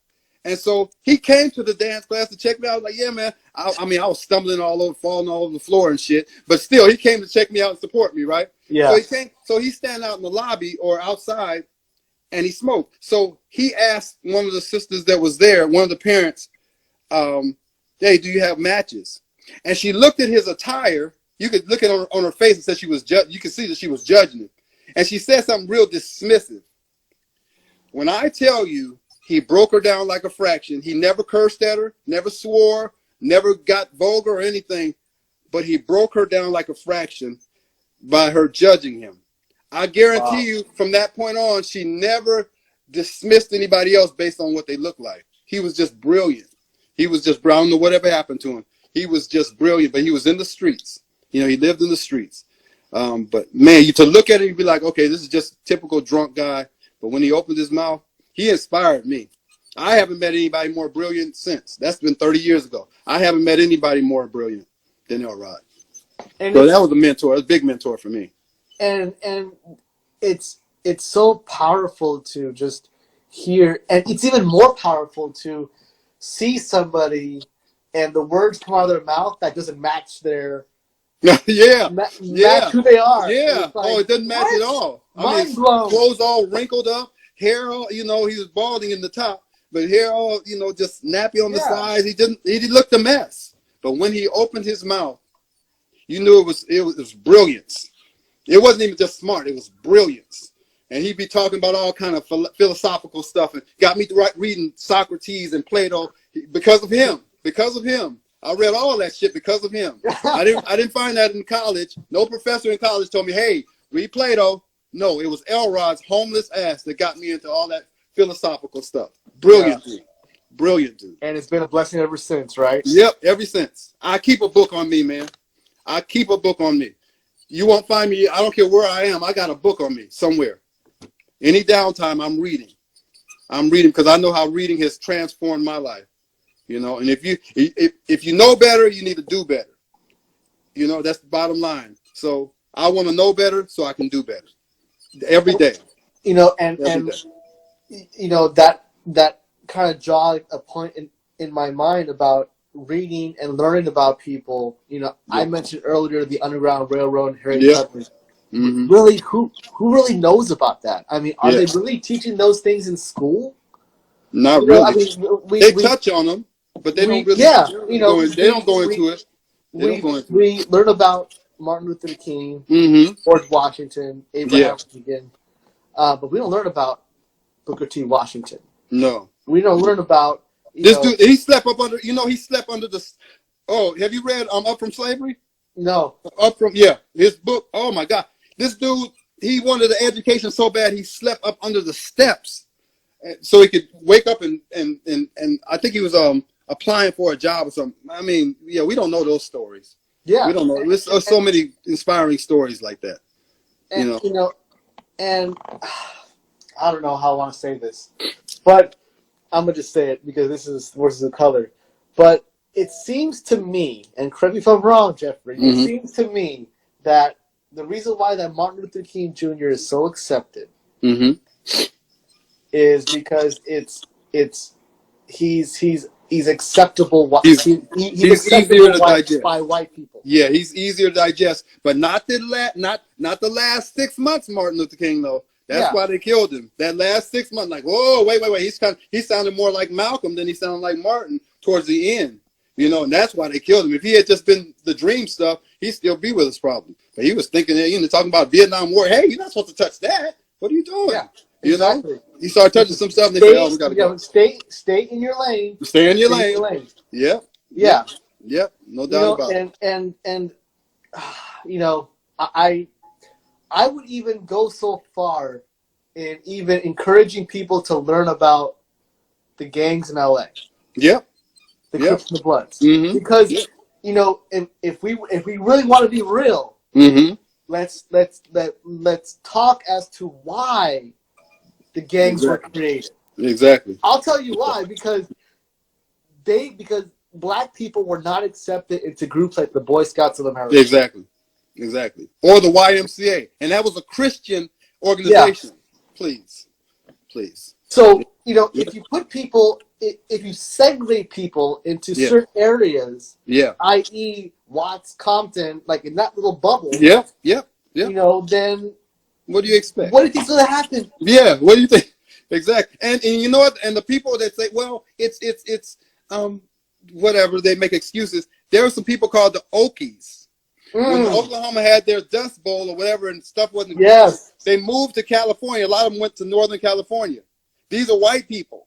And so he came to the dance class to check me out. I was like, yeah, man. I mean, I was stumbling all over, falling all over the floor and shit. But still, he came to check me out and support me, right? Yeah. So he came. So he's standing out in the lobby or outside, and he smoked. So he asked one of the sisters that was there, one of the parents, hey, do you have matches? And she looked at his attire. You could look at her on her face and said she was you could see that she was judging him. And she said something real dismissive. When I tell you, he broke her down like a fraction. He never cursed at her, never swore, never got vulgar or anything, but he broke her down like a fraction by her judging him. I guarantee you from that point on, she never dismissed anybody else based on what they looked like. He was just brilliant. He was just brown to whatever happened to him. He was just brilliant, but he was in the streets. He lived in the streets. But man, to look at it, you'd be like, okay, this is just a typical drunk guy. But when he opened his mouth, he inspired me. I haven't met anybody more brilliant since. That's been 30 years ago. I haven't met anybody more brilliant than Elrod. So that was a mentor. It was a big mentor for me. And it's so powerful to just hear, and it's even more powerful to see somebody and the words come out of their mouth that doesn't match their match who they are. Yeah. Like, it doesn't match at all. Mind blown. Clothes all wrinkled up, hair all, he was balding in the top, but hair all, just nappy on the sides. He looked a mess. But when he opened his mouth, you knew it was brilliance. It wasn't even just smart, it was brilliance. And he'd be talking about all kind of philosophical stuff and got me to reading Socrates and Plato because of him. Because of him. I read all that shit because of him. I didn't find that in college. No professor in college told me, hey, read Plato. No, it was Elrod's homeless ass that got me into all that philosophical stuff. Brilliant dude. Brilliant dude. And it's been a blessing ever since, right? Yep, ever since. I keep a book on me, man. I keep a book on me. You won't find me, I don't care where I am, I got a book on me somewhere. Any downtime, I'm reading. I'm reading because I know how reading has transformed my life. And if you know better, you need to do better. That's the bottom line. So I want to know better so I can do better. Every day. That kind of jog a point in my mind about reading and learning about people. I mentioned earlier the Underground Railroad and Harriet Tubman. Mm-hmm. Really, who really knows about that? I mean, are they really teaching those things in school? Not really. I mean, they touch on them, but they don't really. They don't go into it. We learn about Martin Luther King, George Washington, Abraham Lincoln, but we don't learn about Booker T. Washington. No, we don't learn about this dude. He slept up under. He slept under the. Oh, have you read Up From Slavery? No. Up From his book. Oh my God, this dude. He wanted an education so bad he slept up under the steps, so he could wake up and I think he was applying for a job or something. I mean, we don't know those stories. Yeah, we don't know. There's so many inspiring stories like that. And and I don't know how I want to say this, but I'm gonna just say it because this is Forces of Color. But it seems to me, and correct me if I'm wrong, Jeffrey, it seems to me that the reason why that Martin Luther King Jr. is so accepted is because he's acceptable. He's He's easier acceptable to digest by white people. Yeah, he's easier to digest, but not the last 6 months. Martin Luther King, though. That's why they killed him. That last 6 months, like, whoa, wait. He sounded more like Malcolm than he sounded like Martin towards the end. And that's why they killed him. If he had just been the dream stuff, he'd still be with his problem. But he was thinking, talking about Vietnam War. Hey, you're not supposed to touch that. What are you doing? Yeah, exactly. He started touching some stuff, and they said, "Oh, we got to go." Stay in your lane. Stay in your lane. Yep. Yeah. Yep. No doubt about it. And I would even go so far in even encouraging people to learn about the gangs in LA. Yep. The Crips and the Bloods. Mm-hmm. Because if we really want to be real, let's talk as to why the gangs were created. Exactly. I'll tell you why, because black people were not accepted into groups like the Boy Scouts of America. Exactly. Or the YMCA. And that was a Christian organization. Yeah. Please. So, if you put people, if you segregate people into certain areas, i.e. Watts, Compton, like in that little bubble, then what do you expect? What do you think's going to happen? Yeah, what do you think? Exactly. And you know what? And the people that say, well, it's whatever, they make excuses. There are some people called the Okies. When Oklahoma had their Dust Bowl or whatever and stuff wasn't they moved to California. A lot of them went to Northern California. These are white people.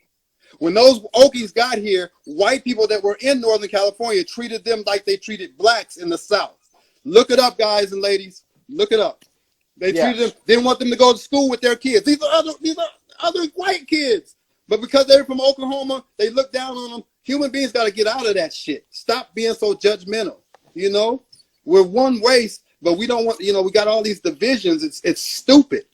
When those Okies got here, white people that were in Northern California treated them like they treated blacks in the South. Look it up, guys and ladies. Look it up. They treated them, didn't want them to go to school with their kids. These are other white kids. But because they're from Oklahoma, they look down on them. Human beings got to get out of that shit. Stop being so judgmental. We're one race, but we don't want, we got all these divisions. It's stupid.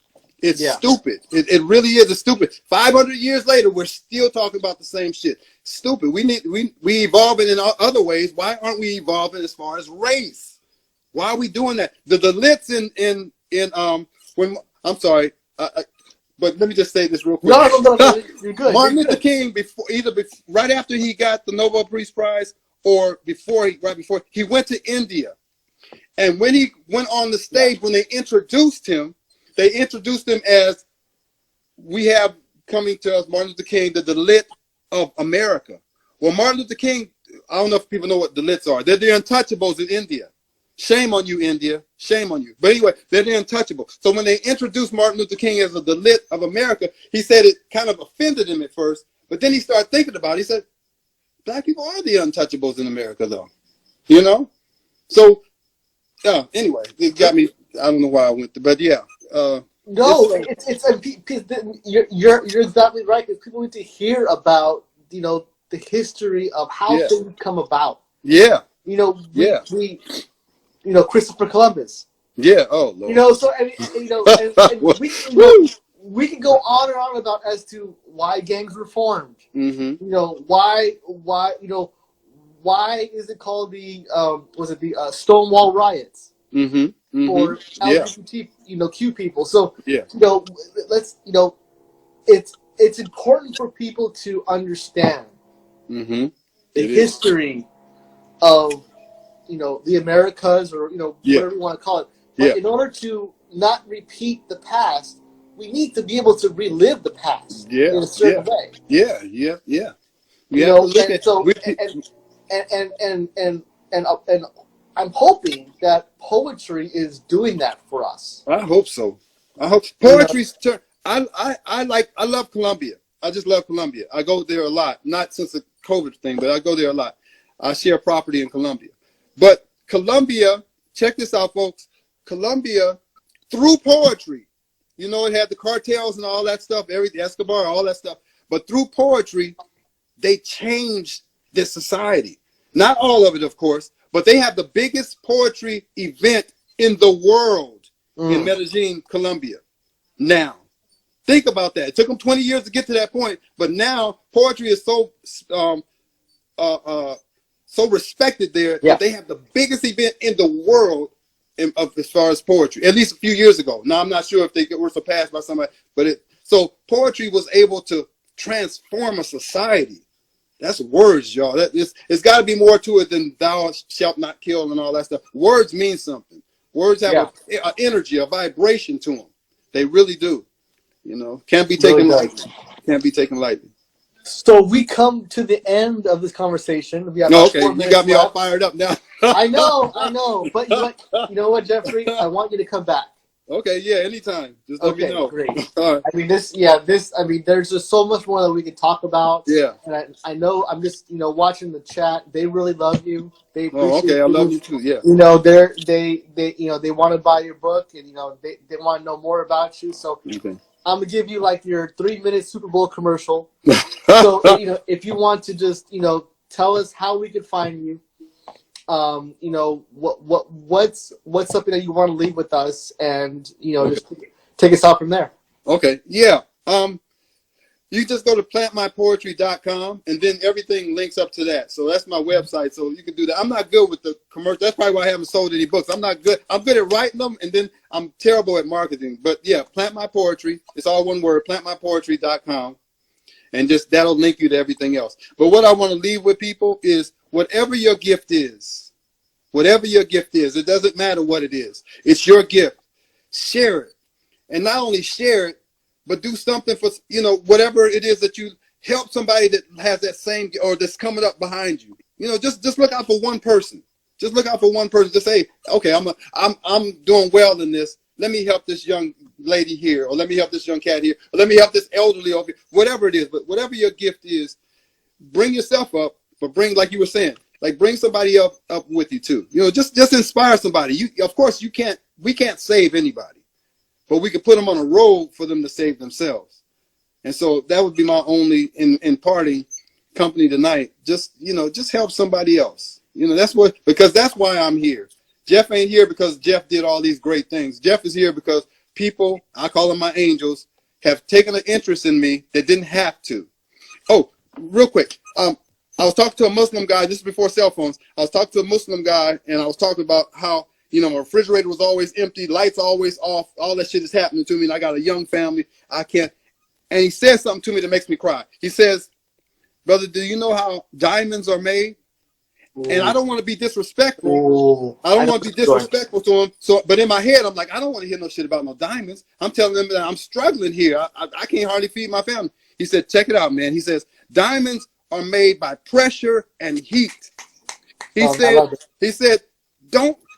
It's stupid. It really is. It's stupid. 500 years later, we're still talking about the same shit. Stupid. We evolving in other ways. Why aren't we evolving as far as race? Why are we doing that? The Litz when I'm sorry, but let me just say this real quick. No, you're good. Martin Luther King, right after he got the Nobel Peace Prize, or right before he went to India, and when he went on the stage, when they introduced him as, we have coming to us Martin Luther King, the Dalit of America. Well, Martin Luther King, I don't know if people know what Dalits are. They're the untouchables in India. Shame on you, India. Shame on you. But anyway, they're the untouchable. So when they introduced Martin Luther King as a Dalit of America, he said it kind of offended him at first, but then he started thinking about it. He said, black people are the untouchables in America, though. So, anyway, it got me. I don't know why I went there, but yeah. You're exactly right, because people need to hear about, the history of how things come about. Yeah. Christopher Columbus. Yeah. Oh, Lord. We can go on and on about as to why gangs were formed. Mm-hmm. Why is it called the Stonewall riots? Mm-hmm. Mm-hmm. Or LGBT, Q people. So let's it's important for people to understand the history of the Americas, or whatever you want to call it. But in order to not repeat the past, we need to be able to relive the past in a certain way. Yeah. And I'm hoping that poetry is doing that for us. I hope so. I hope poetry's turn. I love Columbia. I just love Columbia. I go there a lot. Not since the COVID thing, but I go there a lot. I share property in Columbia. But Columbia, check this out, folks. Columbia, through poetry, it had the cartels and all that stuff, everything, Escobar, all that stuff. But through poetry, they changed this society. Not all of it, of course, but they have the biggest poetry event in the world. in Medellin, Colombia. Now, think about that. It took them 20 years to get to that point, but now poetry is so so respected there that they have the biggest event in the world as far as poetry. At least a few years ago. Now, I'm not sure if they were surpassed by somebody, but so poetry was able to transform a society. That's words, y'all. It's got to be more to it than thou shalt not kill and all that stuff. Words mean something. Words have an energy, a vibration to them. They really do. You know, can't be taken lightly. Can't be taken lightly. So we come to the end of this conversation. We have okay, you got me all fired up now. I know. But you know what, Jeffrey? I want you to come back. Okay, yeah, anytime. Just let me know. Great. All right. I mean, there's just so much more that we could talk about. Yeah. And I know, I'm just, watching the chat. They really love you. They appreciate okay, I love you too. Yeah. You know, they want to buy your book, and they want to know more about you. So I'm gonna give you like your 3-minute Super Bowl commercial. So if you want to just tell us how we could find you. What's something that you want to leave with us, and just take us out from there. Okay, yeah. You just go to plantmypoetry.com, and then everything links up to that. So that's my website. So you can do that. I'm not good with the commercial. That's probably why I haven't sold any books. I'm not good. I'm good at writing them, and then I'm terrible at marketing. But yeah, Plant My Poetry. It's all one word. Plantmypoetry.com, and just that'll link you to everything else. But what I want to leave with people is, whatever your gift is, it doesn't matter what it is. It's your gift. Share it. And not only share it, but do something for, whatever it is that you help somebody that has that same, or that's coming up behind you. Just look out for one person. Just look out for one person. Just say, okay, I'm doing well in this. Let me help this young lady here, or let me help this young cat here, or let me help this elderly over here. Whatever it is, but whatever your gift is, bring yourself up, but like you were saying, like bring somebody up with you too. Just inspire somebody. We can't save anybody, but we can put them on a road for them to save themselves. And so that would be my only imparting company tonight. Just help somebody else. Because that's why I'm here. Jeff ain't here because Jeff did all these great things. Jeff is here because people, I call them my angels, have taken an interest in me that didn't have to. Oh, real quick. I was talking to a Muslim guy, this is before cell phones. I was talking to a Muslim guy, and I was talking about how, my refrigerator was always empty, lights always off, all that shit is happening to me, and I got a young family, I can't. And he says something to me that makes me cry. He says, brother, do you know how diamonds are made? Ooh. And I don't want to be disrespectful. Ooh. I don't want to be disrespectful to him. But in my head, I'm like, I don't want to hear no shit about no diamonds. I'm telling them that I'm struggling here. I can't hardly feed my family. He said, check it out, man. He says, diamonds are made by pressure and heat. He said,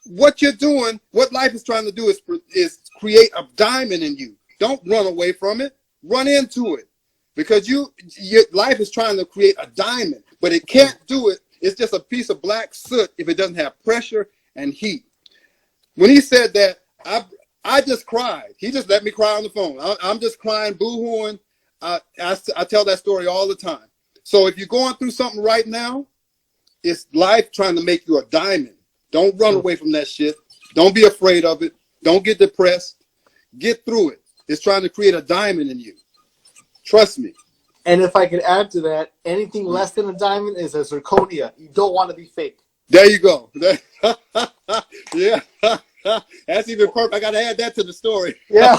what you're doing, what life is trying to do is create a diamond in you. Don't run away from it. Run into it. Because your life is trying to create a diamond, but it can't do it. It's just a piece of black soot if it doesn't have pressure and heat. When he said that, I just cried. He just let me cry on the phone. I'm just crying, boo-hooing. I tell that story all the time. So if you're going through something right now, it's life trying to make you a diamond. Don't run away from that shit. Don't be afraid of it. Don't get depressed. Get through it. It's trying to create a diamond in you. Trust me. And if I could add to that, anything less than a diamond is a zirconia. You don't want to be fake. There you go. Yeah. That's even perfect. I got to add that to the story. Yeah.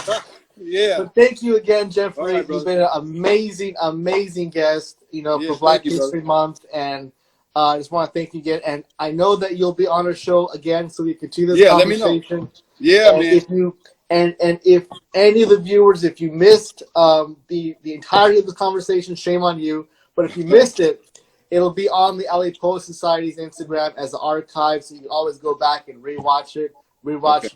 Yeah. But thank you again, Jeffrey. Right, you've been an amazing guest, for Black History Month. And I just want to thank you again. And I know that you'll be on our show again, so we continue this conversation. Let me know. Yeah, and man. If you and if any of the viewers, if you missed the entirety of the conversation, shame on you. But if you missed it, it'll be on the LA Poet Society's Instagram as an archive, so you can always go back and rewatch it.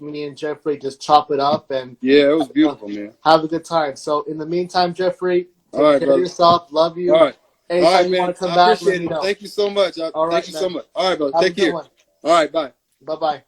Me and Jeffrey just chop it up, and it was beautiful, man. Have a good time. So in the meantime, Jeffrey, take care of yourself. Love you. All right. Anytime you want to come back, let me know. Thank you so much. All right, Thank you so much. All right, brother. Have Take care. All right, bye. Bye-bye.